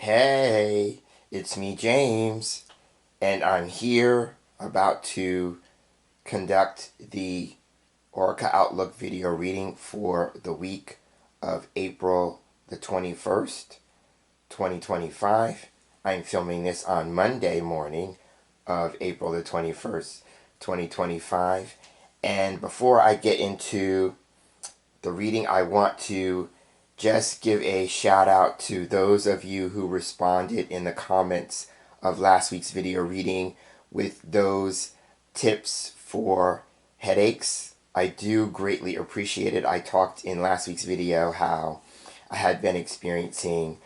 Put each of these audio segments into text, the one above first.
Hey, it's me, James, and I'm here about to conduct the Orca Outlook video reading for the week of April the 21st, 2025. I'm filming this on Monday morning of April the 21st, 2025. And before I get into the reading, I want to just give a shout out to those of you who responded in the comments of last week's video reading with those tips for headaches. I do greatly appreciate it. I talked in last week's video how I had been experiencing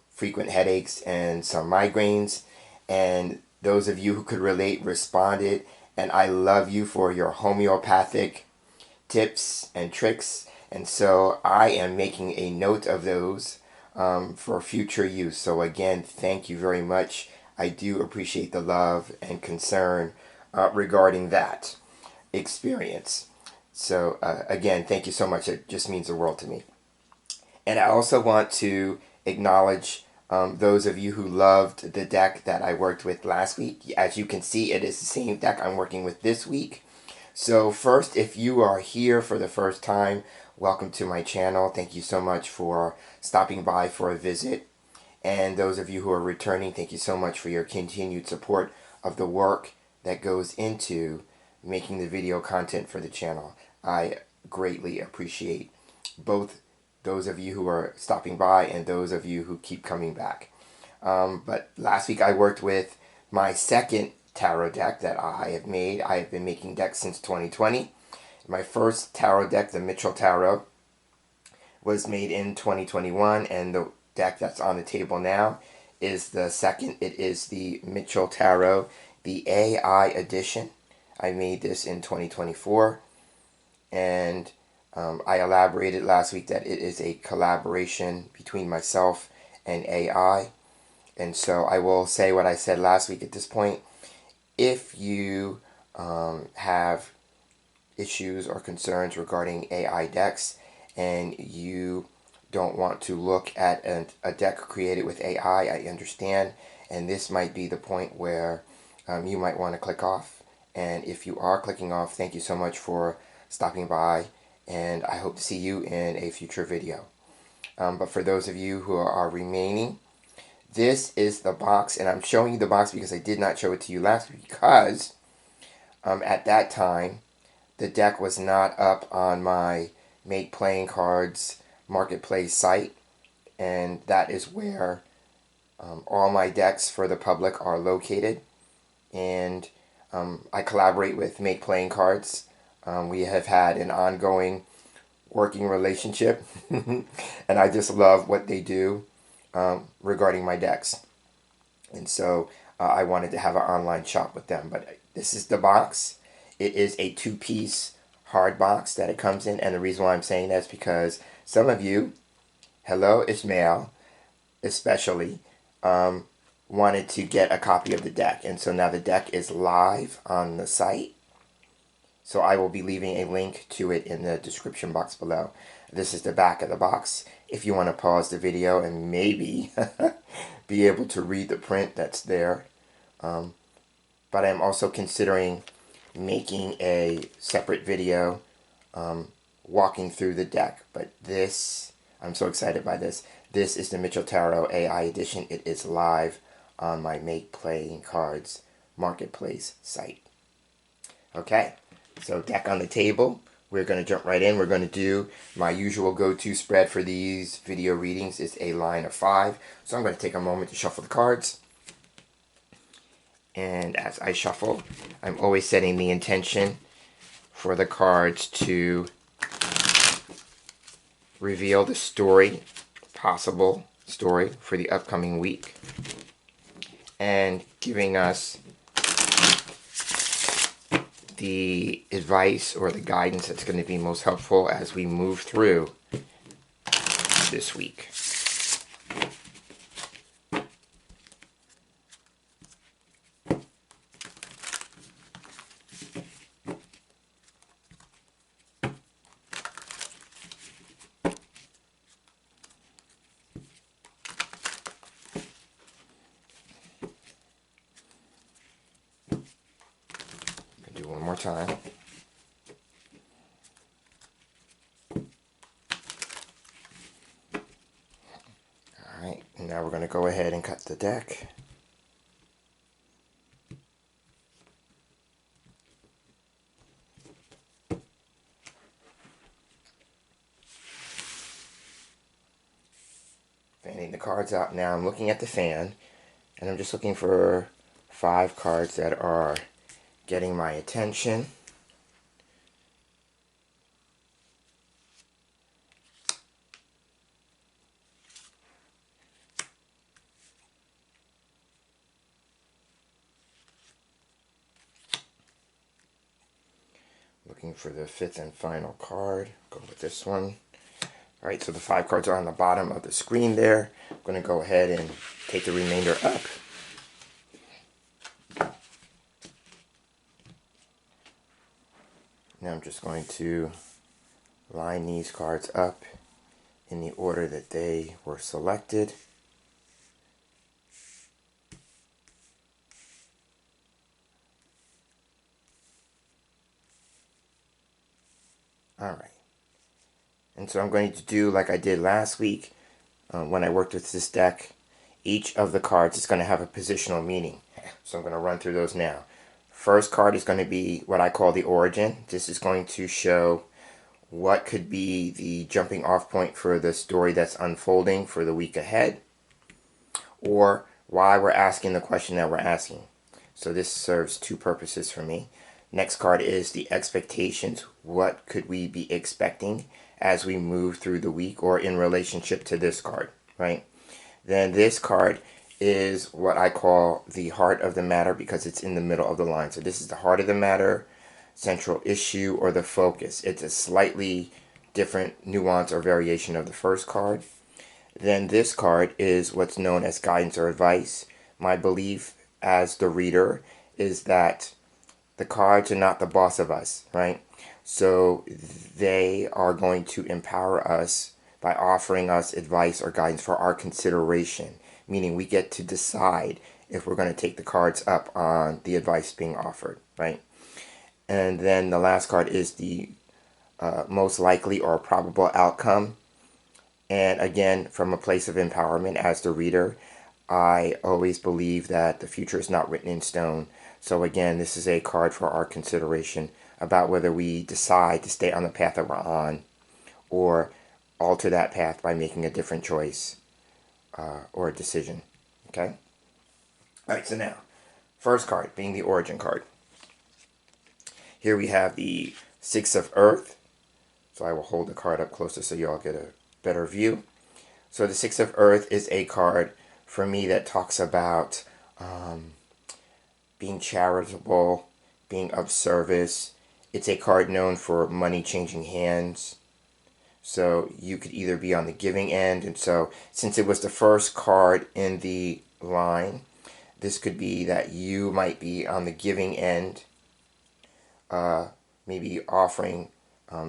frequent headaches and some migraines, and those of you who could relate responded, and I love you for your homeopathic tips and tricks, and so I am making a note of those for future use. So again, thank you very much. I do appreciate the love and concern regarding that experience. So again, thank you so much. It just means the world to me. And I also want to acknowledge those of you who loved the deck that I worked with last week. As you can see, it is the same deck I'm working with this week. So first, if you are here for the first time, welcome to my channel. Thank you so much for stopping by for a visit. And those of you who are returning, thank you so much for your continued support of the work that goes into making the video content for the channel. I greatly appreciate both those of you who are stopping by and those of you who keep coming back. But last week I worked with my second tarot deck that I have made. I have been making decks since 2020. My first tarot deck, the Mitchell Tarot, was made in 2021, and the deck that's on the table now is the second. It is the Mitchell Tarot, the AI edition. I made this in 2024, and I elaborated last week that it is a collaboration between myself and AI. And so I will say what I said last week at this point. If you have issues or concerns regarding AI decks and you don't want to look at a deck created with AI, I understand. And this might be the point where you might want to click off. And if you are clicking off, thank you so much for stopping by. And I hope to see you in a future video. But for those of you who are remaining, this is the box, and I'm showing you the box because I did not show it to you last week because at that time the deck was not up on my Make Playing Cards marketplace site, and that is where all my decks for the public are located. And I collaborate with Make Playing Cards. We have had an ongoing working relationship and I just love what they do regarding my decks, and so I wanted to have an online shop with them. But this is the box. It is a two-piece hard box that it comes in, and the reason why I'm saying that is because some of you, hello Ismail especially, wanted to get a copy of the deck, and so now the deck is live on the site. So I will be leaving a link to it in the description box below. This is the back of the box. If you want to pause the video and maybe be able to read the print that's there. But I'm also considering making a separate video walking through the deck. But this, I'm so excited by this. This is the Mitchell Tarot AI edition. It is live on my Make Playing Cards marketplace site. Okay. So deck on the table, we're going to jump right in. We're going to do my usual go-to spread for these video readings is a line of 5. So I'm going to take a moment to shuffle the cards. And as I shuffle, I'm always setting the intention for the cards to reveal the story, possible story for the upcoming week, and giving us the advice or the guidance that's going to be most helpful as we move through this week. time. Alright, now we're going to go ahead and cut the deck. Fanning the cards out. Now I'm looking at the fan, and I'm just looking for 5 cards that are getting my attention. Looking for the 5th and final card. Go with this one. Alright, so the 5 cards are on the bottom of the screen there. I'm going to go ahead and take the remainder up. Now I'm just going to line these cards up in the order that they were selected. Alright. And so I'm going to do like I did last week when I worked with this deck. Each of the cards is going to have a positional meaning. So I'm going to run through those now. First card is going to be what I call the origin. This is going to show what could be the jumping off point for the story that's unfolding for the week ahead, or why we're asking the question that we're asking. So this serves 2 purposes for me. Next card is the expectations. What could we be expecting as we move through the week or in relationship to this card, right? Then this card is what I call the heart of the matter because it's in the middle of the line. So this is the heart of the matter, central issue, or the focus. It's a slightly different nuance or variation of the first card. Then this card is what's known as guidance or advice. My belief as the reader is that the cards are not the boss of us, right? So they are going to empower us by offering us advice or guidance for our consideration, meaning we get to decide if we're going to take the cards up on the advice being offered, right? And then the last card is the most likely or probable outcome. And again, from a place of empowerment as the reader, I always believe that the future is not written in stone. So again, this is a card for our consideration about whether we decide to stay on the path that we're on or alter that path by making a different choice or a decision. Okay? Alright, so now, first card being the origin card. Here we have the 6 of Earth. So I will hold the card up closer so you all get a better view. So the 6 of Earth is a card for me that talks about being charitable, being of service. It's a card known for money changing hands. So you could either be on the giving end, and so since it was the first card in the line, this could be that you might be on the giving end, maybe offering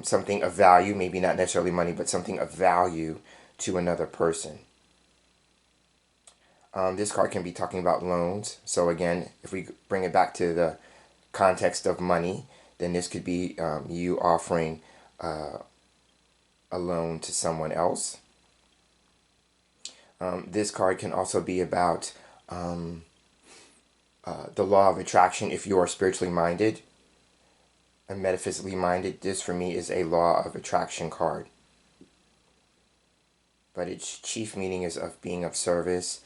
something of value, maybe not necessarily money, but something of value to another person. This card can be talking about loans. So again, if we bring it back to the context of money, then this could be you offering a loan to someone else. This card can also be about the law of attraction if you are spiritually minded and metaphysically minded. This for me is a law of attraction card. But its chief meaning is of being of service,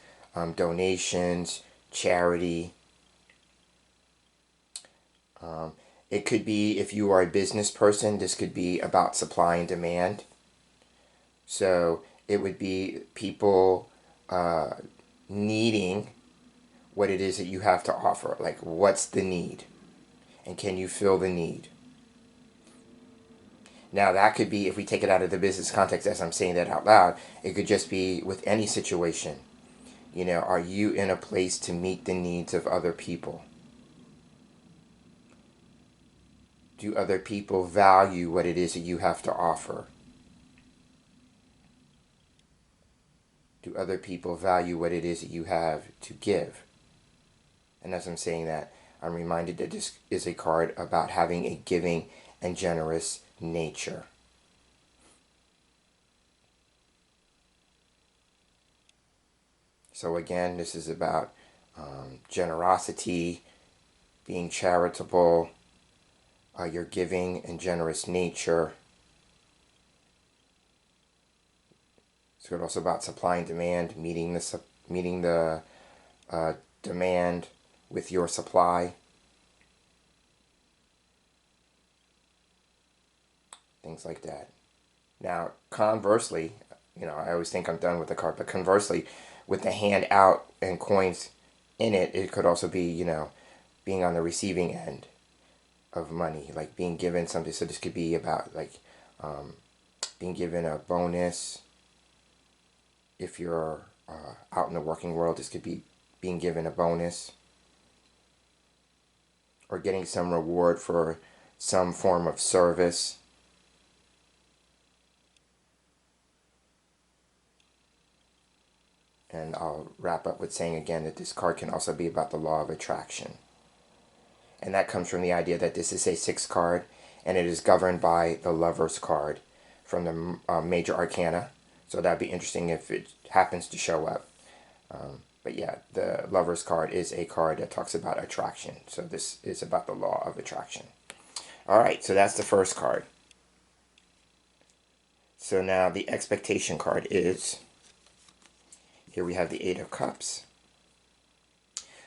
donations, charity. It could be, if you are a business person, this could be about supply and demand. So it would be people needing what it is that you have to offer. Like, what's the need? And can you fill the need? Now, that could be, if we take it out of the business context as I'm saying that out loud, it could just be with any situation. You know, are you in a place to meet the needs of other people? Do other people value what it is that you have to offer? Do other people value what it is that you have to give? And as I'm saying that, I'm reminded that this is a card about having a giving and generous nature. So again, this is about generosity, being charitable, your giving and generous nature. It's also about supply and demand, meeting the demand with your supply. Things like that. Now, conversely, I always think I'm done with the card, but conversely, with the hand out and coins in it, it could also be, being on the receiving end of money, like being given something. So this could be about like being given a bonus. If you're out in the working world, this could be being given a bonus or getting some reward for some form of service. And I'll wrap up with saying again that this card can also be about the law of attraction. And that comes from the idea that this is a 6 card, and it is governed by the Lover's card from the major arcana. So that'd be interesting if it happens to show up. But yeah, the Lover's card is a card that talks about attraction. So this is about the law of attraction. All right, so that's the first card. So now the expectation card is, here we have the 8 of Cups.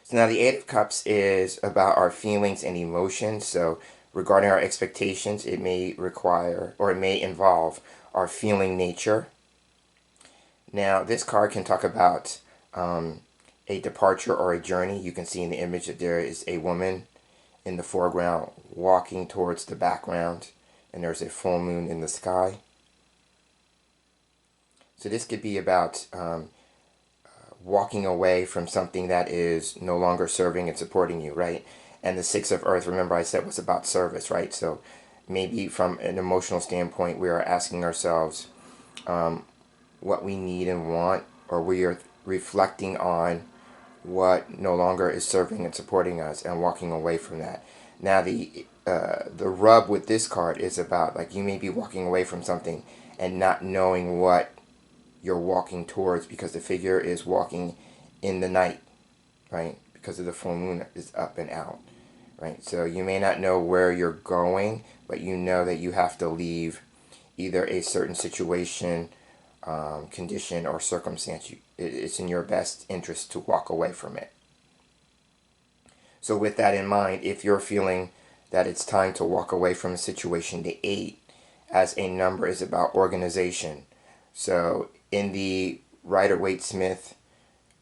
So now the 8 of Cups is about our feelings and emotions. So regarding our expectations, it may require, or it may involve, our feeling nature. Now this card can talk about a departure or a journey. You can see in the image that there is a woman in the foreground walking towards the background, and there's a full moon in the sky. So this could be about walking away from something that is no longer serving and supporting you, right? And the 6 of Earth, remember I said, was about service, right? So maybe from an emotional standpoint, we are asking ourselves what we need and want, or we are reflecting on what no longer is serving and supporting us and walking away from that. Now the rub with this card is about, like, you may be walking away from something and not knowing what you're walking towards, because the figure is walking in the night, right? Because of the full moon is up and out, right? So you may not know where you're going, but you know that you have to leave either a certain situation, condition, or circumstance. It's in your best interest to walk away from it. So with that in mind, if you're feeling that it's time to walk away from a situation, the 8 as a number is about organization. So in the Rider-Waite-Smith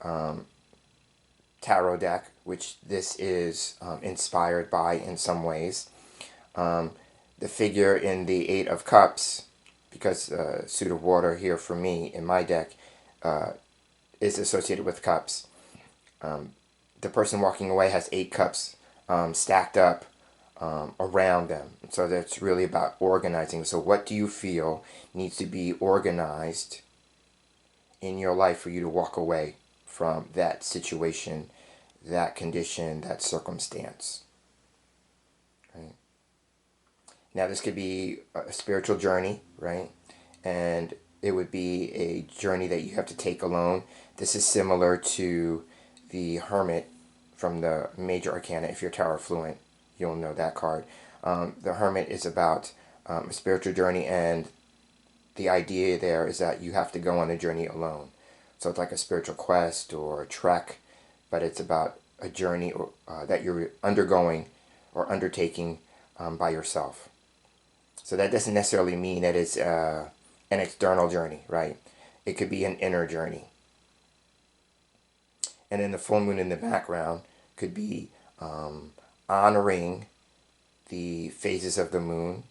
tarot deck, which this is inspired by in some ways, the figure in the 8 of Cups, because suit of water here for me in my deck is associated with cups. The person walking away has 8 cups stacked up around them. So that's really about organizing. So what do you feel needs to be organized in your life for you to walk away from that situation, that condition, that circumstance? Right? Now this could be a spiritual journey, right? And it would be a journey that you have to take alone. This is similar to the Hermit from the major arcana. If you're tarot fluent, you'll know that card. The Hermit is about a spiritual journey, and the idea there is that you have to go on the journey alone. So it's like a spiritual quest or a trek, but it's about a journey that you're undergoing or undertaking by yourself. So that doesn't necessarily mean that it's an external journey, right? It could be an inner journey. And then the full moon in the background could be honoring the phases of the moon.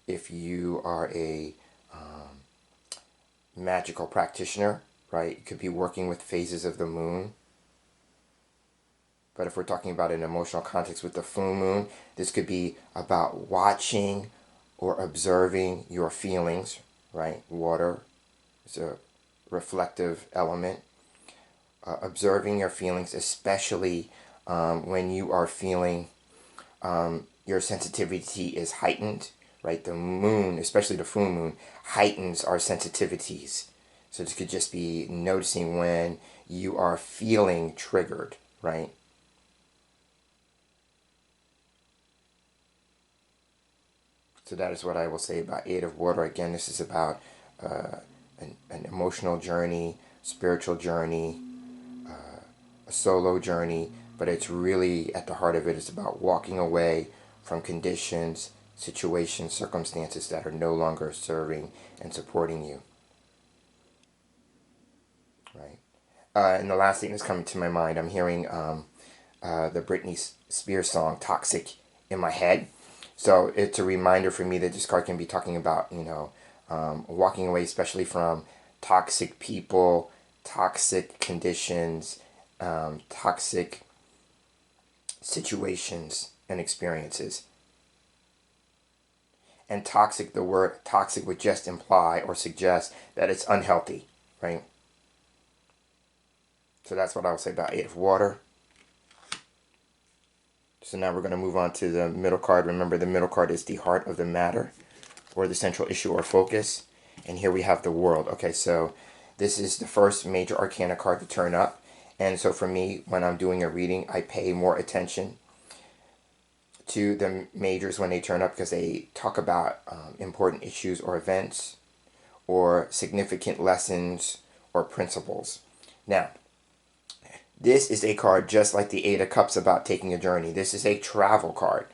If you are a magical practitioner, right, you could be working with phases of the moon. But if we're talking about an emotional context with the full moon, this could be about watching or observing your feelings, right? Water is a reflective element. Observing your feelings, especially when you are feeling your sensitivity is heightened, right? The moon, especially the full moon, heightens our sensitivities. So this could just be noticing when you are feeling triggered, right? So that is what I will say about Eight of Water. Again, this is about an emotional journey, spiritual journey, a solo journey, but it's really at the heart of it is about walking away from conditions, situations, circumstances that are no longer serving and supporting you, right? And the last thing that's coming to my mind, I'm hearing the Britney Spears song "Toxic" in my head. So it's a reminder for me that this card can be talking about, walking away, especially from toxic people, toxic conditions, toxic situations and experiences. And toxic, the word toxic would just imply or suggest that it's unhealthy, right? So that's what I would say about Eight of Water. So now we're going to move on to the middle card. Remember, the middle card is the heart of the matter, or the central issue or focus. And here we have the world. Okay, so this is the first major arcana card to turn up. And so for me, when I'm doing a reading, I pay more attention to the majors when they turn up because they talk about important issues or events or significant lessons or principles. Now, this is a card just like the Eight of Cups about taking a journey. This is a travel card.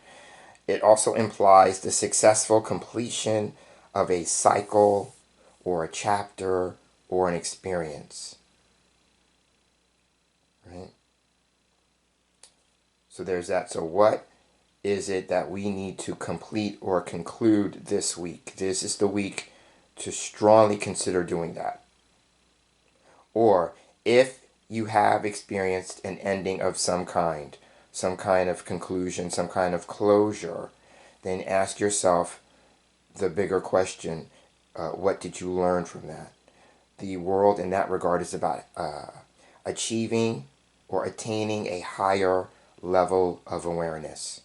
It also implies the successful completion of a cycle or a chapter or an experience. Right? So there's that. So what is it that we need to complete or conclude this week? This is the week to strongly consider doing that. Or if you have experienced an ending of some kind of conclusion, some kind of closure, then ask yourself the bigger question, what did you learn from that? The world in that regard is about achieving or attaining a higher level of awareness.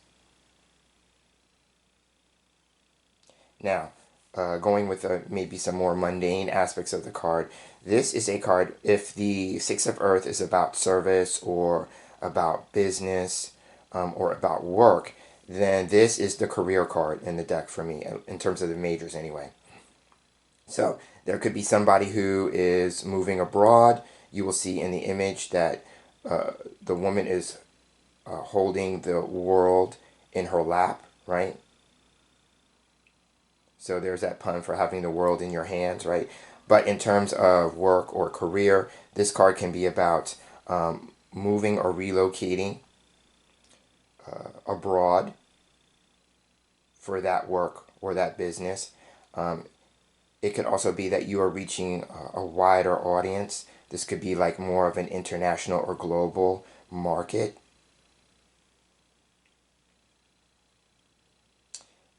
Now, going with maybe some more mundane aspects of the card, this is a card, if the Six of Earth is about service or about business or about work, then this is the career card in the deck for me, in terms of the majors anyway. So there could be somebody who is moving abroad. You will see in the image that the woman is holding the world in her lap, right? So there's that pun for having the world in your hands, right? But in terms of work or career, this card can be about moving or relocating abroad for that work or that business. It could also be that you are reaching a wider audience. This could be like more of an international or global market.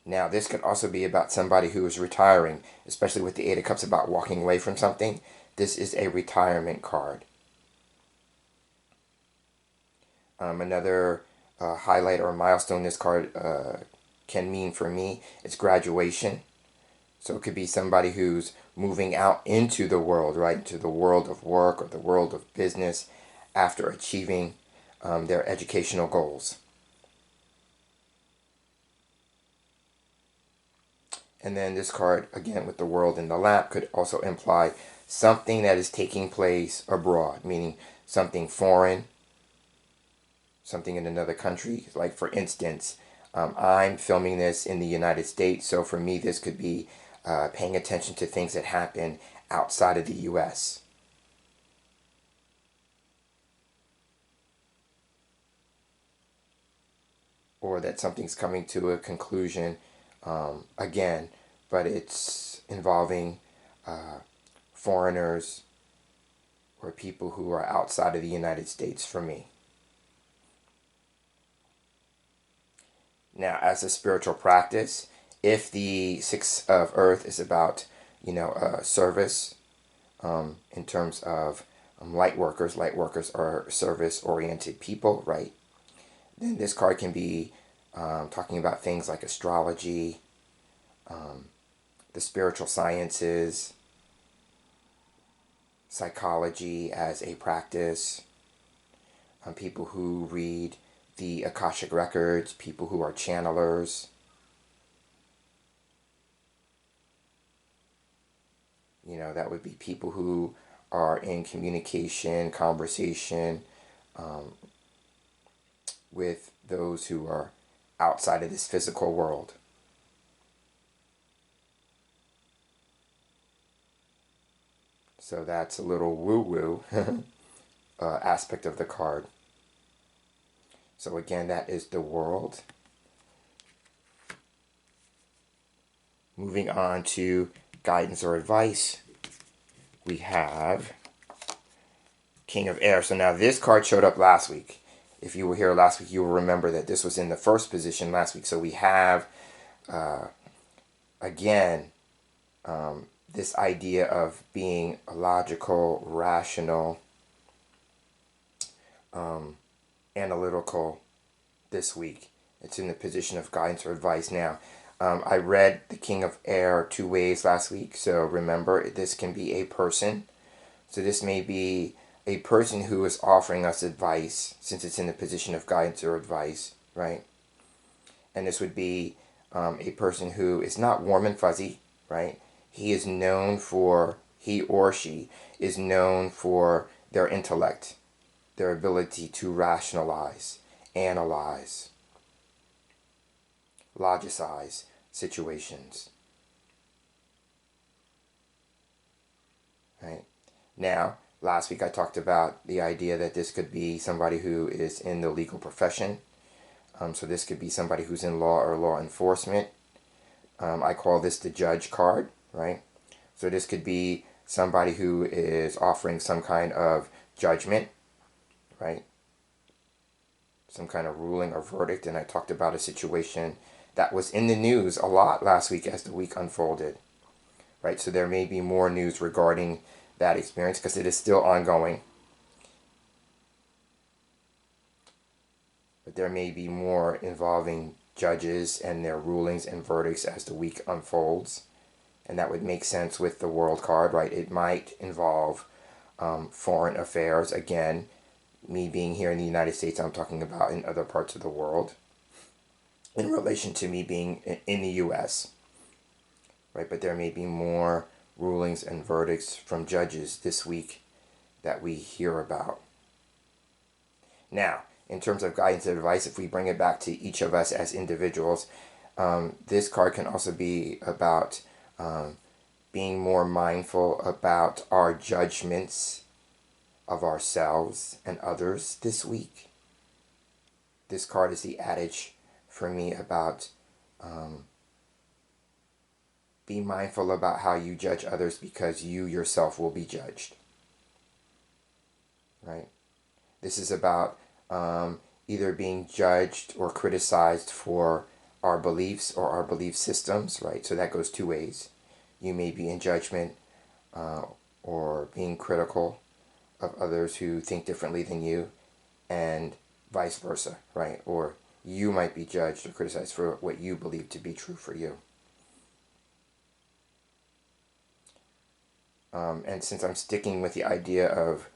Now, this could also be about somebody who is retiring, especially with the Eight of Cups about walking away from something. This is a retirement card. Another highlight or milestone this card can mean for me is graduation. So it could be somebody who's moving out into the world, right? Into the world of work or the world of business after achieving their educational goals. And then this card, again, with the world in the lap, could also imply something that is taking place abroad, meaning something foreign, something in another country. Like, for instance, I'm filming this in the United States, so for me, this could be paying attention to things that happen outside of the U.S. Or that something's coming to a conclusion again, but it's involving foreigners or people who are outside of the United States for me. Now, as a spiritual practice, if the Six of Earth is about, service, in terms of light workers are service-oriented people, right? Then this card can be talking about things like astrology, the spiritual sciences, psychology as a practice, people who read the Akashic records, people who are channelers. You know, that would be people who are in communication, conversation with those who are outside of this physical world. So that's a little woo-woo aspect of the card. So again, that is the world. Moving on to guidance or advice, we have King of Air. So now this card showed up last week. If you were here last week, you will remember that this was in the first position last week. So we have, again, this idea of being logical, rational, analytical this week. It's in the position of guidance or advice now. I read the King of Air 2 ways last week. So remember, this can be a person. So this may be a person who is offering us advice, since it's in the position of guidance or advice, right? And this would be a person who is not warm and fuzzy, right? He or she is known for their intellect, their ability to rationalize, analyze, logicize situations, right? Now, last week I talked about the idea that this could be somebody who is in the legal profession. So this could be somebody who's in law or law enforcement. I call this the judge card, right? So this could be somebody who is offering some kind of judgment, right? Some kind of ruling or verdict. And I talked about a situation that was in the news a lot last week as the week unfolded, right? So there may be more news regarding that experience because it is still ongoing. But there may be more involving judges and their rulings and verdicts as the week unfolds. And that would make sense with the world card, right? It might involve foreign affairs. Again, me being here in the United States, I'm talking about in other parts of the world in relation to me being in the U.S., right? But there may be more rulings and verdicts from judges this week that we hear about. Now, in terms of guidance and advice, if we bring it back to each of us as individuals, this card can also be about being more mindful about our judgments of ourselves and others this week. This card is the adage for me about be mindful about how you judge others because you yourself will be judged. Right? This is about either being judged or criticized for our beliefs or our belief systems, right? So that goes 2 ways. You may be in judgment or being critical of others who think differently than you, and vice versa, right? Or you might be judged or criticized for what you believe to be true for you. And since I'm sticking with the idea of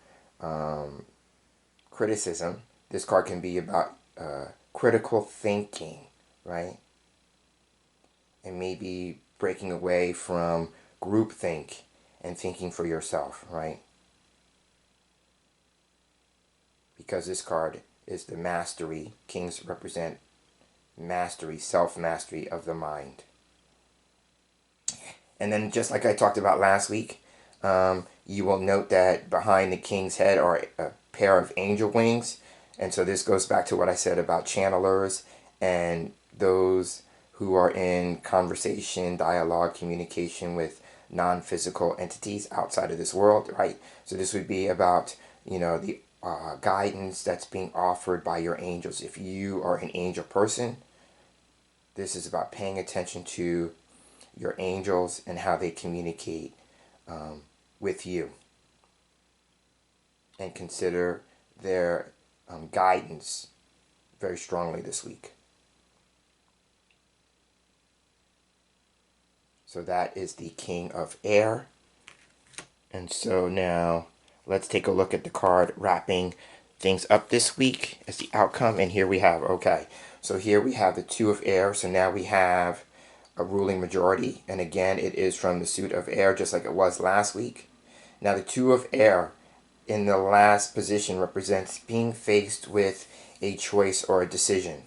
criticism, this card can be about critical thinking, right? And maybe breaking away from groupthink and thinking for yourself, right? Because this card is the mastery. Kings represent mastery, self-mastery of the mind. And then just like I talked about last week, you will note that behind the king's head are a pair of angel wings. And so this goes back to what I said about channelers and those who are in conversation, dialogue, communication with non-physical entities outside of this world, right? So this would be about, the guidance that's being offered by your angels. If you are an angel person, this is about paying attention to your angels and how they communicate with you, and consider their guidance very strongly this week. So that is the King of Air. And so now let's take a look at the card wrapping things up this week as the outcome. And here we have, okay, so here we have the Two of Air. So now we have a ruling majority. And again, it is from the suit of air, just like it was last week. Now the Two of Air in the last position represents being faced with a choice or a decision.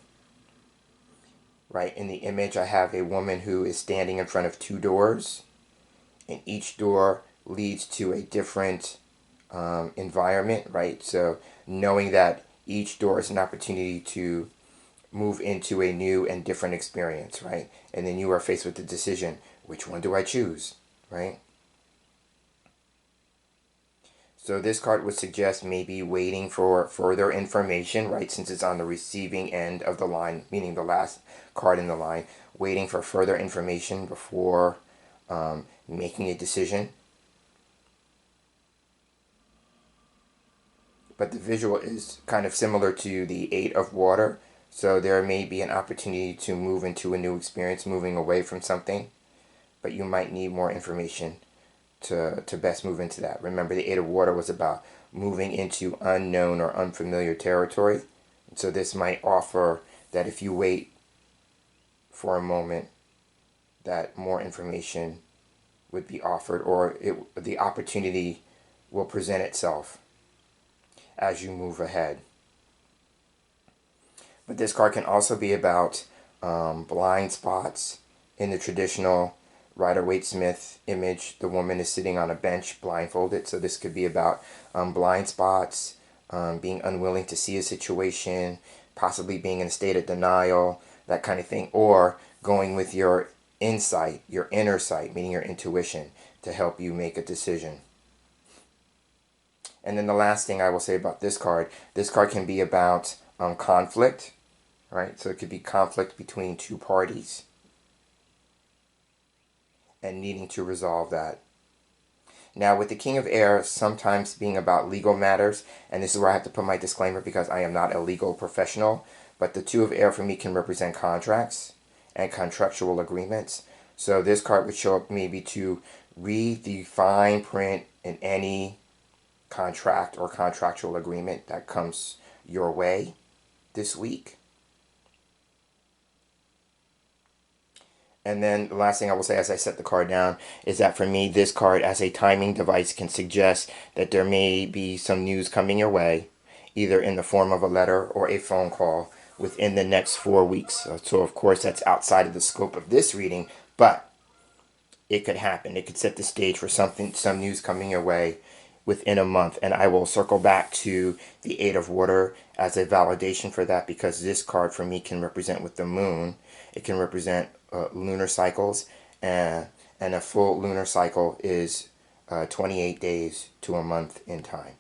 Right, in the image I have a woman who is standing in front of two doors, and each door leads to a different environment, right? So knowing that each door is an opportunity to move into a new and different experience, right? And then you are faced with the decision, which one do I choose, right? So this card would suggest maybe waiting for further information, right? Since it's on the receiving end of the line, meaning the last card in the line, waiting for further information before making a decision. But the visual is kind of similar to the Eight of Water. So there may be an opportunity to move into a new experience, moving away from something. But you might need more information to best move into that. Remember, the Eight of Water was about moving into unknown or unfamiliar territory. So this might offer that if you wait for a moment, that more information would be offered, or the opportunity will present itself as you move ahead. But this card can also be about blind spots. In the traditional Rider-Waite-Smith image, the woman is sitting on a bench blindfolded. So this could be about blind spots, being unwilling to see a situation, possibly being in a state of denial, that kind of thing. Or going with your insight, your inner sight, meaning your intuition, to help you make a decision. And then the last thing I will say about this card can be about conflict, right? So it could be conflict between two parties and needing to resolve that. Now with the King of Air sometimes being about legal matters, and this is where I have to put my disclaimer because I am not a legal professional, but the Two of Air for me can represent contracts and contractual agreements. So this card would show up maybe to read the fine print in any contract or contractual agreement that comes your way this week. And then the last thing I will say as I set the card down is that for me, this card as a timing device can suggest that there may be some news coming your way, either in the form of a letter or a phone call within the next 4 weeks. So of course that's outside of the scope of this reading, but it could happen. It could set the stage for some news coming your way within a month. And I will circle back to the Eight of Water as a validation for that, because this card for me can represent with the moon. It can represent lunar cycles, and a full lunar cycle is 28 days to a month in time.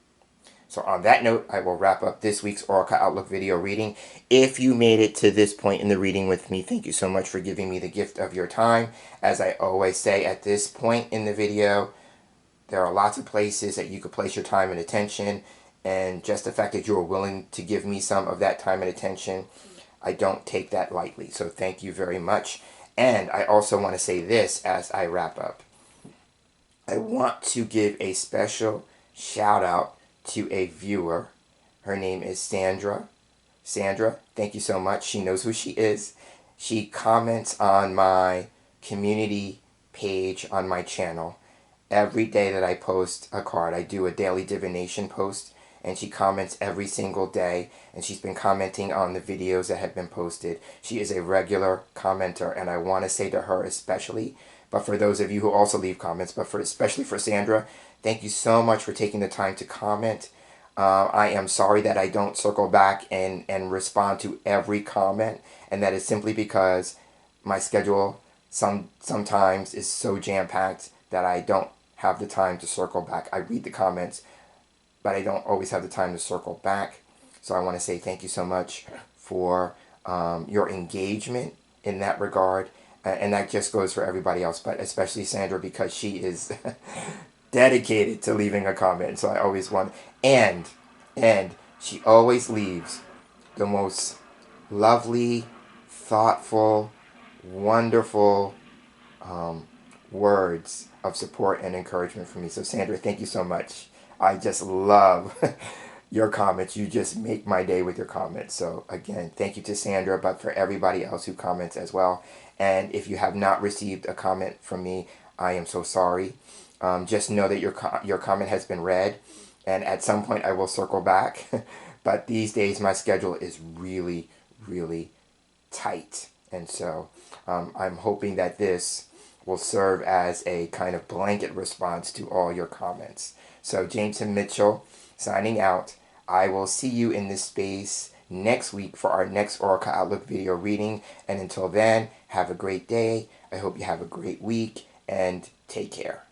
So on that note, I will wrap up this week's Oracle Outlook video reading. If you made it to this point in the reading with me, thank you so much for giving me the gift of your time. As I always say at this point in the video, there are lots of places that you could place your time and attention, and just the fact that you are willing to give me some of that time and attention, I don't take that lightly. So thank you very much. And I also want to say this as I wrap up. I want to give a special shout out to a viewer. Her name is Sandra. Sandra, thank you so much. She knows who she is. She comments on my community page on my channel. Every day that I post a card, I do a daily divination post, and she comments every single day, and she's been commenting on the videos that have been posted. She is a regular commenter, and I want to say to her especially, but for those of you who also leave comments, but especially for Sandra, thank you so much for taking the time to comment. I am sorry that I don't circle back and respond to every comment, and that is simply because my schedule sometimes is so jam-packed that I don't have the time to circle back. I read the comments, but I don't always have the time to circle back. So I want to say thank you so much for your engagement in that regard. And that just goes for everybody else, but especially Sandra, because she is dedicated to leaving a comment. So I always want, and she always leaves the most lovely, thoughtful, wonderful um, words of support and encouragement for me. So, Sandra, thank you so much. I just love your comments. You just make my day with your comments. So, again, thank you to Sandra, but for everybody else who comments as well. And if you have not received a comment from me, I am so sorry. Just know that your comment has been read, and at some point I will circle back. But these days, my schedule is really, really tight. And so I'm hoping that this will serve as a kind of blanket response to all your comments. So, James and Mitchell signing out. I will see you in this space next week for our next Oracle Outlook video reading. And until then, have a great day. I hope you have a great week and take care.